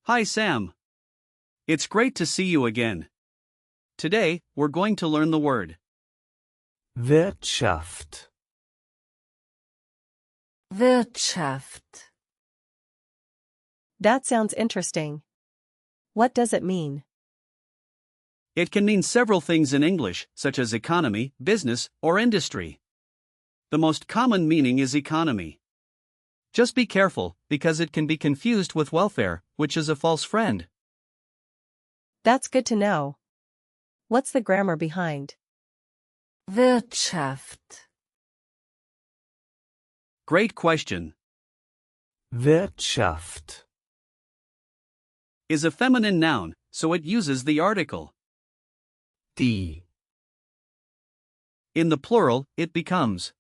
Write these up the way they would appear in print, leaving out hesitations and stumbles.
Hi Sam. It's great to see you again. Today, we're going to learn the word Wirtschaft. Wirtschaft. That sounds interesting. What does it mean? It can mean several things in English, such as economy, business, or industry. The most common meaning is economy. Just be careful, because it can be confused with welfare, which is a false friend. That's good to know. What's the grammar behind Wirtschaft? Great question. Wirtschaft. Is a feminine noun, so it uses the article. Die. In the plural, it becomes.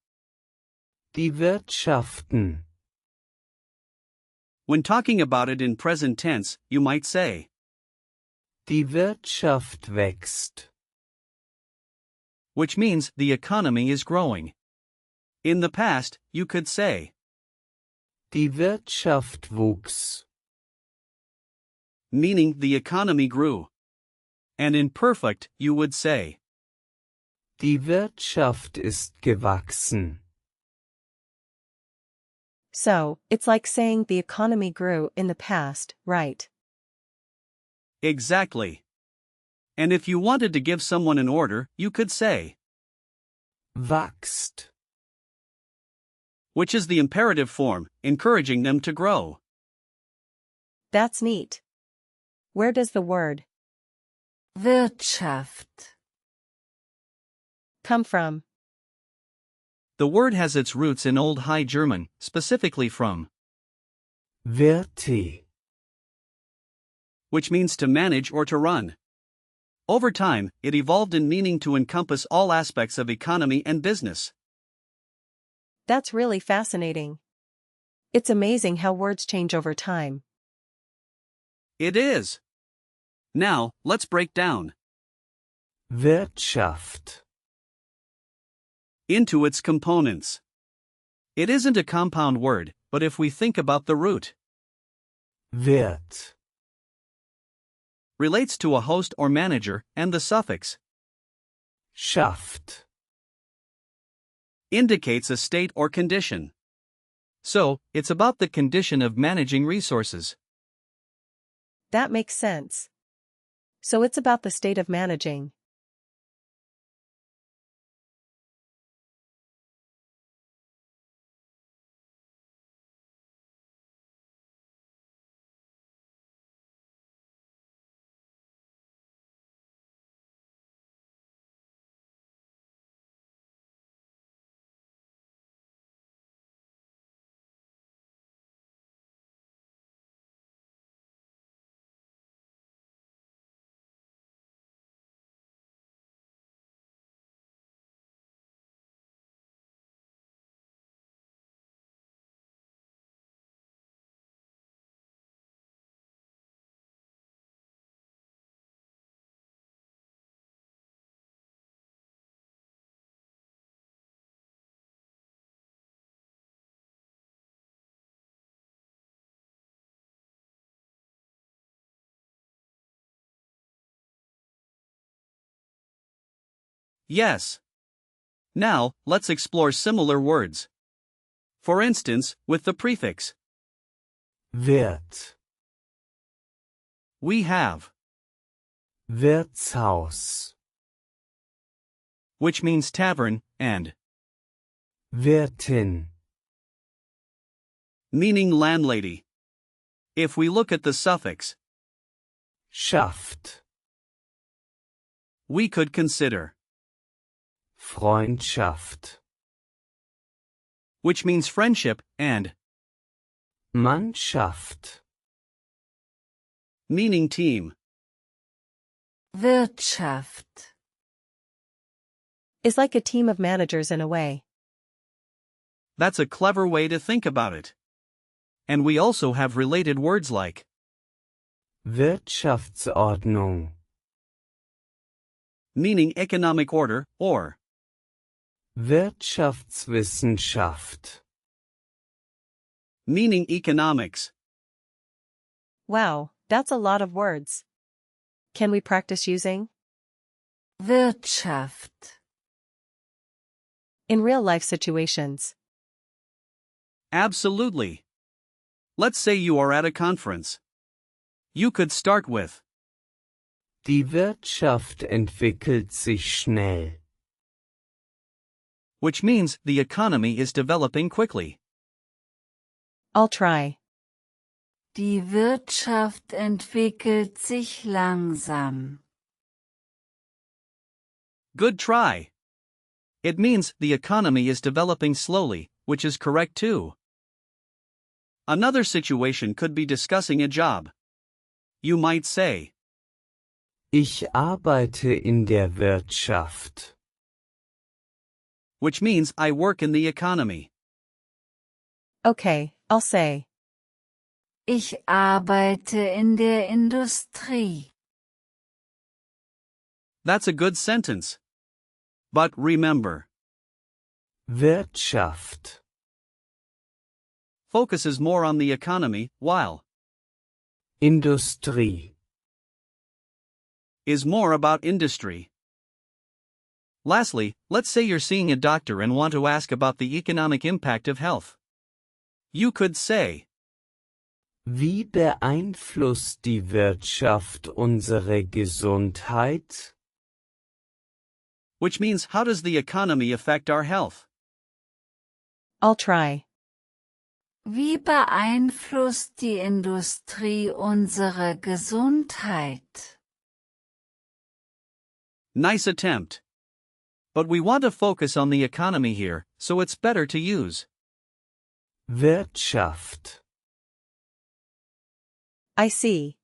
Die Wirtschaften. When talking about it in present tense, you might say, Die Wirtschaft wächst. which means the economy is growing. In the past, you could say, Die Wirtschaft wuchs. meaning the economy grew. And in perfect, you would say, Die Wirtschaft ist gewachsen. So, it's like saying the economy grew in the past, right? exactly. And if you wanted to give someone an order, you could say, Wächst. which is the imperative form, encouraging them to grow. That's neat. Where does the word Wirtschaft. come from? The word has its roots in Old High German, specifically from, Wirte. which means to manage or to run. Over time, it evolved in meaning to encompass all aspects of economy and business. That's really fascinating. It's amazing how words change over time. It is. Now, let's break down Wirtschaft. into its components. It isn't a compound word, but if we think about the root, Wirt. relates to a host or manager, and the suffix Schafft. indicates a state or condition. So, it's about the condition of managing resources. That makes sense. So it's about the state of managing. Yes. Now, let's explore similar words. For instance, with the prefix, Wirt. we have, Wirtshaus. which means tavern, and, Wirtin. meaning landlady. If we look at the suffix, Schafft. we could consider, Freundschaft. which means friendship, and, Mannschaft. meaning team. Wirtschaft. Is like a team of managers in a way. That's a clever way to think about it. And we also have related words like Wirtschaftsordnung. meaning economic order, or Wirtschaftswissenschaft. meaning economics. Wow, That's a lot of words. Can we practice using? Wirtschaft. In real-life situations. Absolutely. Let's say you are at a conference. You could start with Die Wirtschaft entwickelt sich schnell. which means the economy is developing quickly. I'll try. Die Wirtschaft entwickelt sich langsam. Good try. It means the economy is developing slowly, which is correct too. Another situation could be discussing a job. You might say, Ich arbeite in der Wirtschaft. which means I work in the economy. Okay, I'll say. Ich arbeite in der Industrie. That's a good sentence. But remember, Wirtschaft. focuses more on the economy, while Industrie. is more about industry. Lastly, let's say you're seeing a doctor and want to ask about the economic impact of health. You could say, Wie beeinflusst die Wirtschaft unsere Gesundheit? which means how does the economy affect our health? I'll try. Wie beeinflusst die Industrie unsere Gesundheit? Nice attempt. But we want to focus on the economy here, so it's better to use Wirtschaft. I see.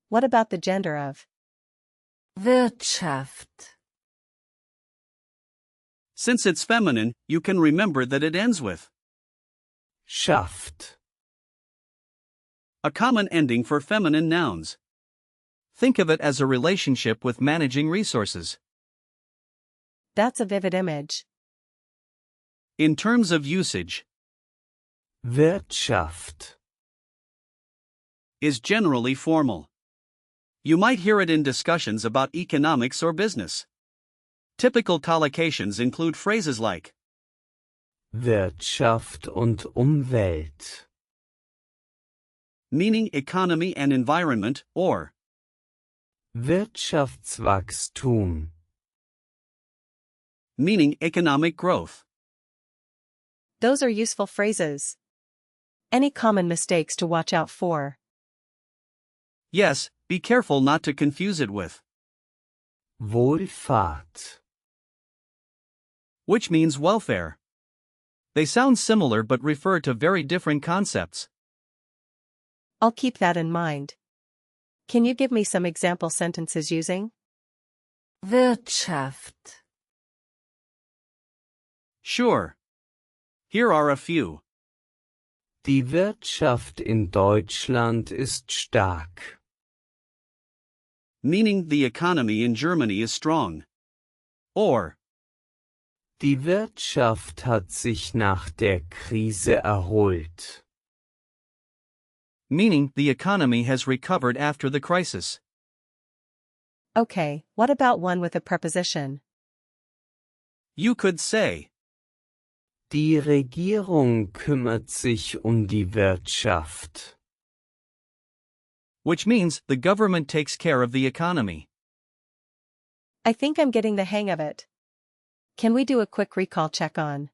What about the gender of? Wirtschaft. Since it's feminine, you can remember that it ends with Schaft. a common ending for feminine nouns. Think of it as a relationship with managing resources. That's a vivid image. In terms of usage, Wirtschaft. is generally formal. You might hear it in discussions about economics or business. Typical collocations include phrases like Wirtschaft und Umwelt. meaning economy and environment, or Wirtschaftswachstum. meaning economic growth. Those are useful phrases. Any common mistakes to watch out for? Yes, be careful not to confuse it with Wohlfahrt. which means welfare. They sound similar but refer to very different concepts. I'll keep that in mind. Can you give me some example sentences using? Wirtschaft. Sure. Here are a few. Die Wirtschaft in Deutschland ist stark. Meaning the economy in Germany is strong. Or Die Wirtschaft hat sich nach der Krise erholt. meaning the economy has recovered after the crisis. Okay, what about one with a preposition? You could say, Die Regierung kümmert sich die Wirtschaft. which means the government takes care of the economy. I think I'm getting the hang of it. Can we do a quick recall check on?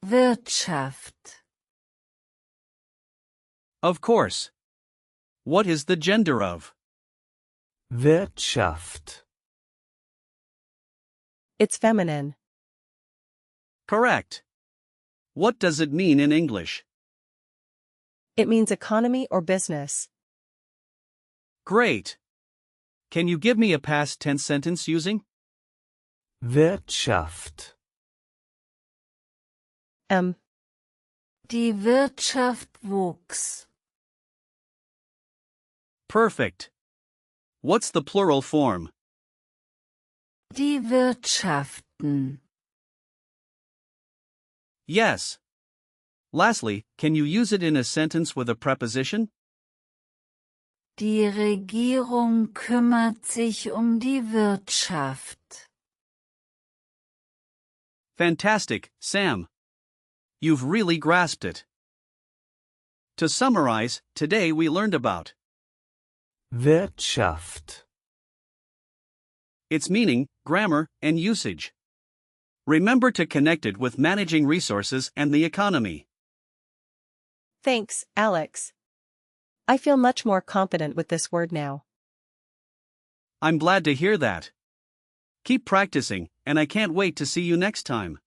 Wirtschaft. Of course. What is the gender of? Wirtschaft. It's feminine. Correct. What does it mean in English? It means economy or business. Great. Can you give me a past tense sentence using Wirtschaft. Die Wirtschaft wuchs. perfect? What's the plural form? Die Wirtschaften. Yes. Lastly, can you use it in a sentence with a preposition? Die Regierung kümmert sich die Wirtschaft. Fantastic, Sam. You've really grasped it. To summarize, today we learned about Wirtschaft, its meaning, grammar, and usage. Remember to connect it with managing resources and the economy. Thanks, Alex. I feel much more confident with this word now. I'm glad to hear that. Keep practicing, and I can't wait to see you next time.